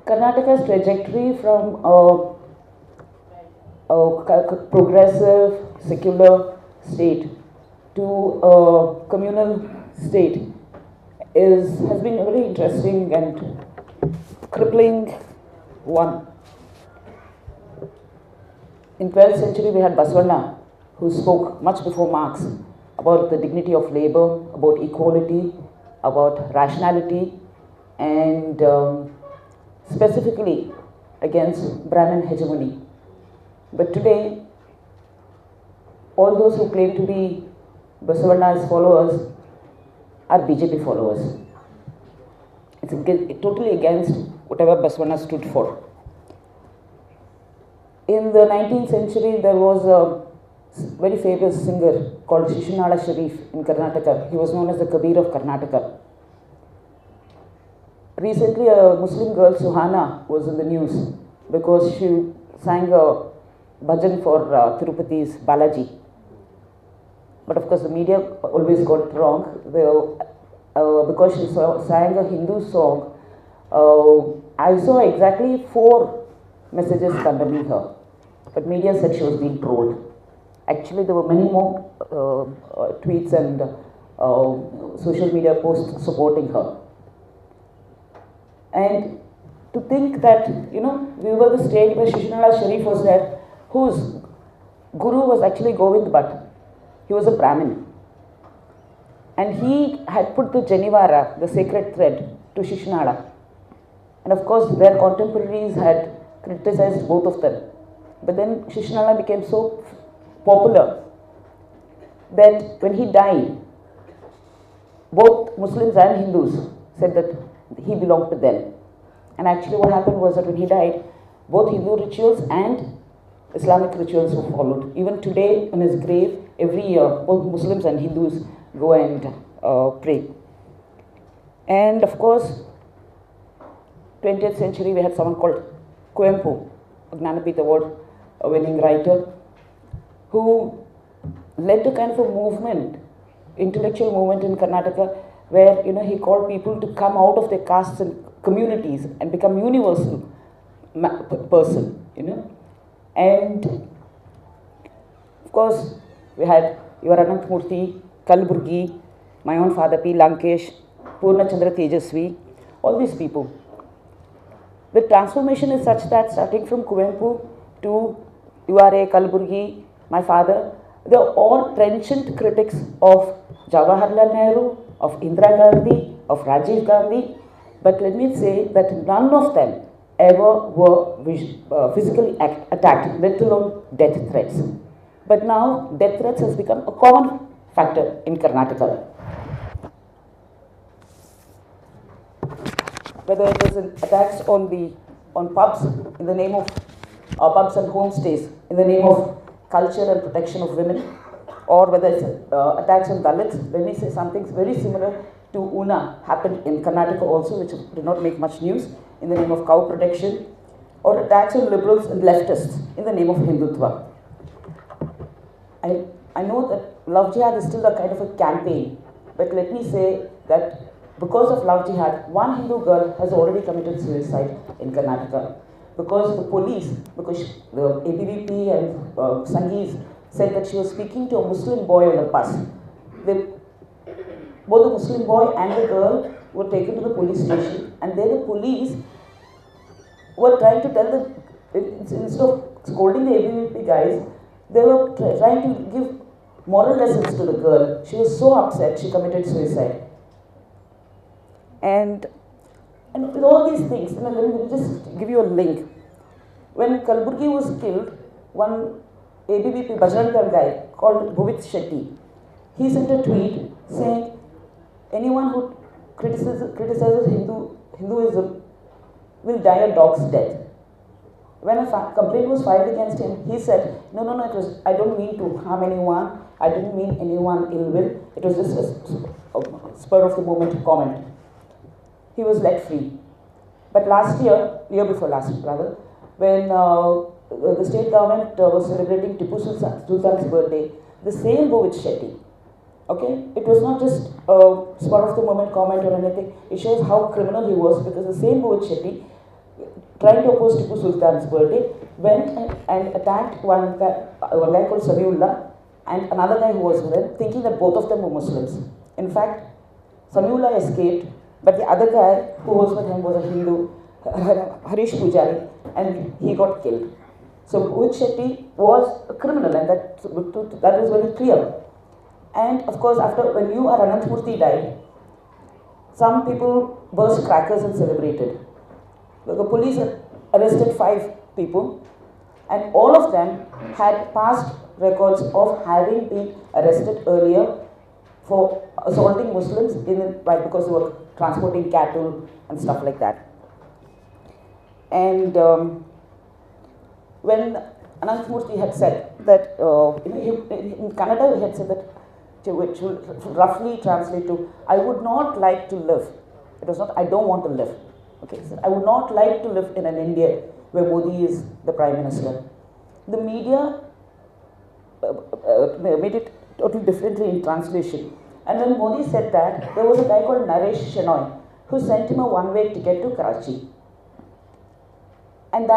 Karnataka's trajectory from a progressive, secular state to a communal state has been a very interesting and crippling one. In 12th century, we had Basavanna, who spoke much before Marx about the dignity of labor, about equality, about rationality, and specifically against Brahmin hegemony. But today, all those who claim to be Basavanna's followers are BJP followers. It's totally against whatever Basavanna stood for. In the 19th century, there was a very famous singer called Shishinala Sharif in Karnataka. He was known as the Kabir of Karnataka. Recently, a Muslim girl, Suhana, was in the news because she sang a bhajan for Tirupati's Balaji. But of course, the media always got it wrong. Because she sang a Hindu song, I saw exactly 4 messages condemning her. But media said she was being trolled. Actually, there were many more tweets and social media posts supporting her. And to think that, we were the state where Shishinala Sharif was there, whose guru was actually Govind Bhatt. He was a Brahmin. And he had put the Janivara, the sacred thread, to Shishinala. And of course, their contemporaries had criticized both of them. But then Shishinala became so popular that when he died, both Muslims and Hindus said that he belonged to them. And actually what happened was that when he died, both Hindu rituals and Islamic rituals were followed. Even today, on his grave, every year, both Muslims and Hindus go and pray. And of course, 20th century, we had someone called Kuvempu, a Gnanapith Award winning writer, who led a kind of a movement, intellectual movement in Karnataka, where he called people to come out of their castes and communities and become universal person, And of course, we had your Anantmurthy, Kalburgi, my own father P. Lankesh, Purnachandra Tejasvi, all these people. The transformation is such that starting from Kuvempu to URA, Kalburgi, my father, they are all trenchant critics of Jawaharlal Nehru, of Indira Gandhi, of Rajiv Gandhi. But let me say that none of them ever were physically attacked, let alone death threats. But now death threats has become a common factor in Karnataka. Whether it is attacks on pubs in the name of pubs and homestays in the name of culture and protection of women, or whether it's attacks on Dalits. Let me say something very similar to Una happened in Karnataka also, which did not make much news, in the name of cow protection, or attacks on liberals and leftists in the name of Hindutva. I know that Love Jihad is still a kind of a campaign, but let me say that because of Love Jihad, one Hindu girl has already committed suicide in Karnataka. Because the police, because the ABVP and Sangees said that she was speaking to a Muslim boy on a bus. Both the Muslim boy and the girl were taken to the police station, and there the police were trying to tell instead of scolding the ABVP guys, they were trying to give moral lessons to the girl. She was so upset, she committed suicide. And with all these things, let me just give you a link. When Kalburgi was killed, one ABVP Bajrang guy called Bhuvit Shetty, he sent a tweet saying, anyone who criticizes Hinduism will die a dog's death. When a complaint was filed against him, he said, no, I don't mean to harm anyone, I didn't mean anyone ill will, it was just a spur of the moment comment. He was let free. But year before last rather, when the state government was celebrating Tipu Sultan's birthday, the same Bhuvit Shetty, okay, it was not just a spur of the moment comment or anything, it shows how criminal he was, because the same Bhuvit Shetty trying to oppose Tipu Sultan's birthday, went and attacked one guy called Samiullah and another guy who was with him, thinking that both of them were Muslims. In fact, Samiullah escaped, but the other guy who was with him was a Hindu, Harish Pujari, and he got killed. So Mohit Shetty was a criminal, and that was very clear. And of course, after when Ananthamurthy died, some people burst crackers and celebrated. The police arrested 5 people, and all of them had past records of having been arrested earlier for assaulting Muslims because they were transporting cattle and stuff like that. And when Ananthamurthy had said that, in Kannada he had said that, which will roughly translate to, I would not like to live. It was not, I don't want to live. Okay, so I would not like to live in an India where Modi is the Prime Minister. The media made it totally differently in translation. And when Modi said that, there was a guy called Naresh Shenoy who sent him a one-way ticket to Karachi. And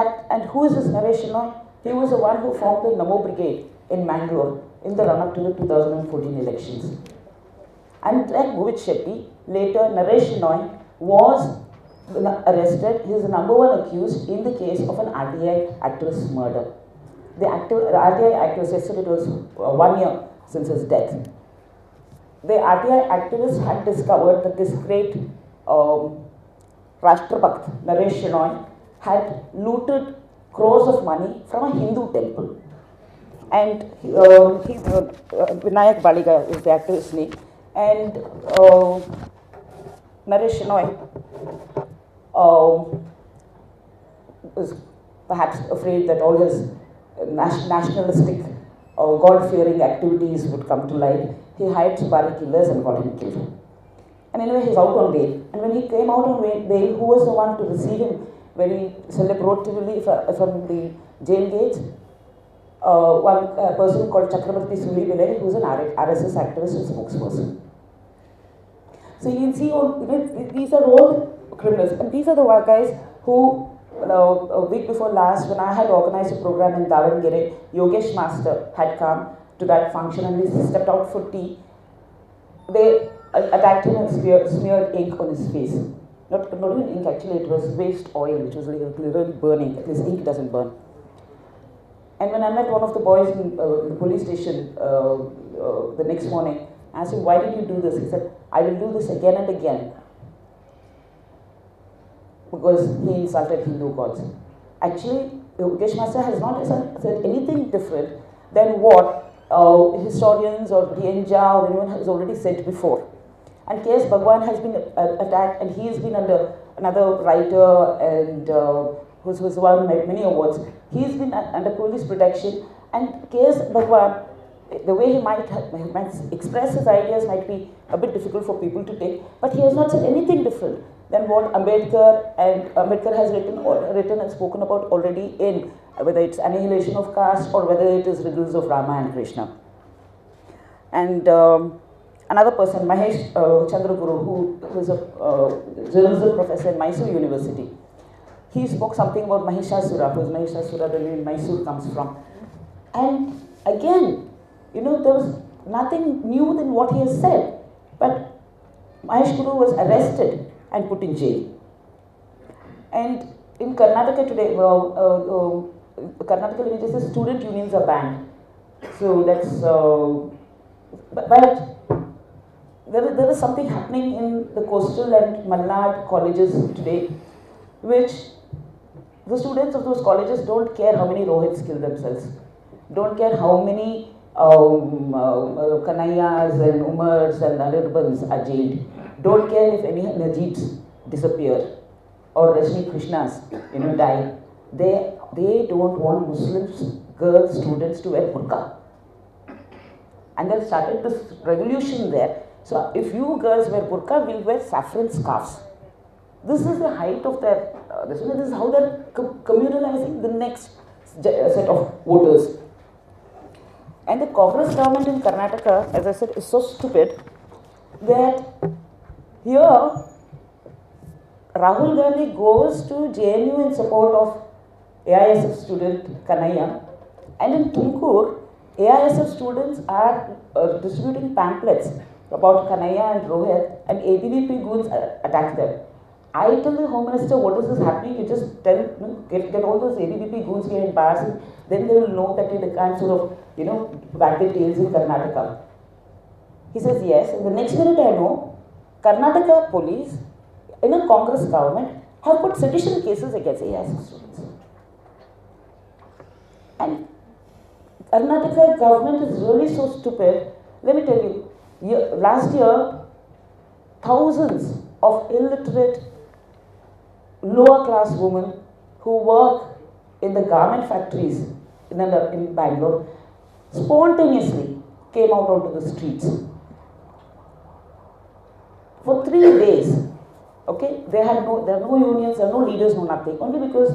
who is this Naresh Shenoy? He was the one who formed the Namo Brigade in Mangalore in the run-up to the 2014 elections. And like Mohit Shetty, later Naresh Shenoy was arrested. He is the #1 accused in the case of an RTI activist's murder. The RTI activist, yesterday it was 1 year since his death. The RTI activist had discovered that this great Rashtrabhakt, Naresh Shenoy, had looted crores of money from a Hindu temple. And Vinayak Baliga is the activist's name. And Naresh Shenoy was perhaps afraid that all his nationalistic God-fearing activities would come to light. He hired Subari killers and got him killed. And anyway, he's out on bail. And when he came out on bail, who was the one to receive him very celebratively from the jail gates? One person called Chakrabarti Sulivile, who's an RSS activist and spokesperson. So you can see, these are all criminals. And these are the guys who, a week before last, when I had organized a program in Davangere, Yogesh Master had come to that function and he stepped out for tea. They attacked him and smeared ink on his face. Not even ink, actually, it was waste oil, which was literally burning. At least ink doesn't burn. And when I met one of the boys in the police station the next morning, I asked him, why did you do this? He said, I will do this again and again because he insulted Hindu gods. Actually, Yogesh Master has not said anything different than what historians or Dienja or anyone has already said before. And K.S. Bhagwan has been attacked, and he has been under another writer and who's won many awards. He's been under police protection, and K.S. Bhagwan, the way he might express his ideas might be a bit difficult for people to take, but he has not said anything different than what Ambedkar has written and spoken about already in whether it's Annihilation of Caste or whether it is Riddles of Rama and Krishna. And another person, Mahesh Chandraguru, who is a journalism professor in Mysore University, he spoke something about Mahishasura, who is Mahishasura, the name Mysore comes from. And again, there was nothing new than what he has said. But Mahesh Guru was arrested and put in jail. And in Karnataka today, Karnataka religious student unions are banned. So that's, but there is something happening in the coastal and Malnad colleges today, which the students of those colleges don't care how many Rohits kill themselves, don't care how many Kanayas and Umars and Anirbans are jailed, don't care if any Najeebs disappear or Rajni Krishnas die. They don't want Muslims, girls, students to wear burqa. And they've started this revolution there. So if you girls wear burqa, we'll wear saffron scarves. This is the height of their, this is how they're communalizing the next set of voters. And the Congress government in Karnataka, as I said, is so stupid that here Rahul Gandhi goes to JNU in support of AISF student Kanaya, and in Tumkur, AISF students are distributing pamphlets about Kanaya and Rohit, and ABVP goons attack them. I tell the Home Minister, what is this happening? You just tell, get all those ABVP goons here in bars, and then they will know that they can't sort of, wag their tails in Karnataka. He says yes, and the next minute I know, Karnataka police in a Congress government have put sedition cases against AISF students. And Karnataka government is really so stupid. Let me tell you, last year, thousands of illiterate, lower class women who work in the garment factories in Bangalore spontaneously came out onto the streets. For 3 days, okay, there are no unions, there are no leaders, no nothing, only because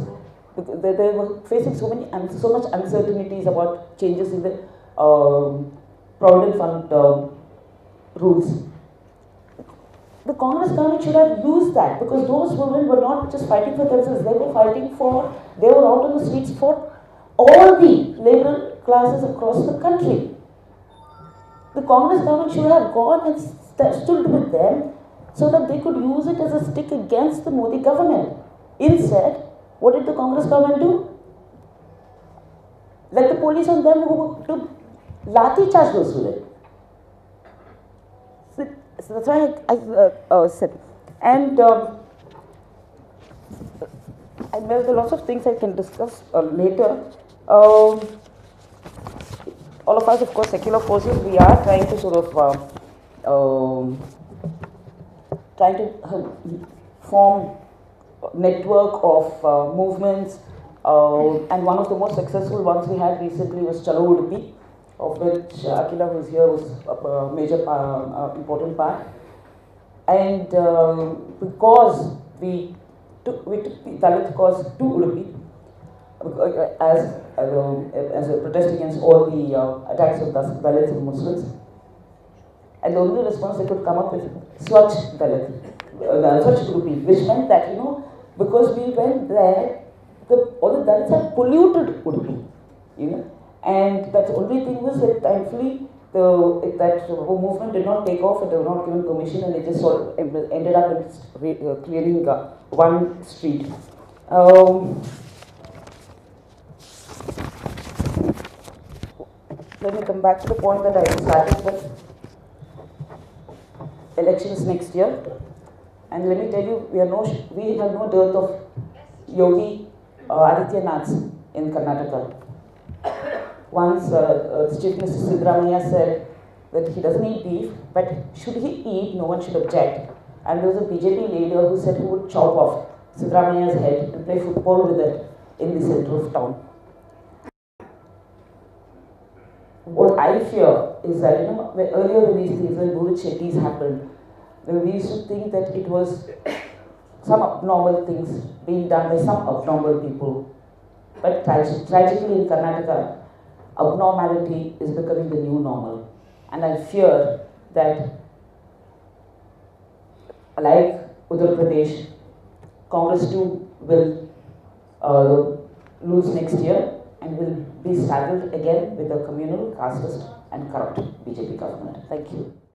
they were facing so much uncertainties about changes in the Provident Fund rules. The Congress government should have used that, because those women were not just fighting for themselves, they were out on the streets for all the labor classes across the country. The Congress government should have gone and stood with them so that they could use it as a stick against the Modi government. Instead, what did the Congress government do? Let the police on them to lathi charge those women. So that's why I said. And there are lots of things I can discuss later. All of us, of course, secular forces, we are trying to sort of form network of movements, and one of the most successful ones we had recently was Chalo Udupi, of which Akila, who is here, was a major important part. And because we took the Dalit cause to Udupi as a protest against all the attacks of Dalits and Muslims, and the only response they could come up with Swachh Dalit, Swachh Udupi, which meant that, because we went there, all the Dalits had polluted Udupi, and that the only thing was that thankfully that movement did not take off, and they were not given permission, and it just sort of ended up in clearing one street. Let me come back to the point that I started with. Elections next year, and let me tell you, we have no dearth of Yogi Adityanaths in Karnataka. Once Chief Minister Siddaramaiah said that he doesn't eat beef, but should he eat, no one should object. And there was a BJP leader who said he would chop off Siddaramaiah's head and play football with it in the center of town. What I fear is that, earlier when these things, when Burit Shetties happened, we used to think that it was some abnormal things being done by some abnormal people. But tragically in Karnataka, abnormality is becoming the new normal. And I fear that, like Uttar Pradesh, Congress too will lose next year and will be saddled again with a communal, casteist and corrupt BJP government. Thank you.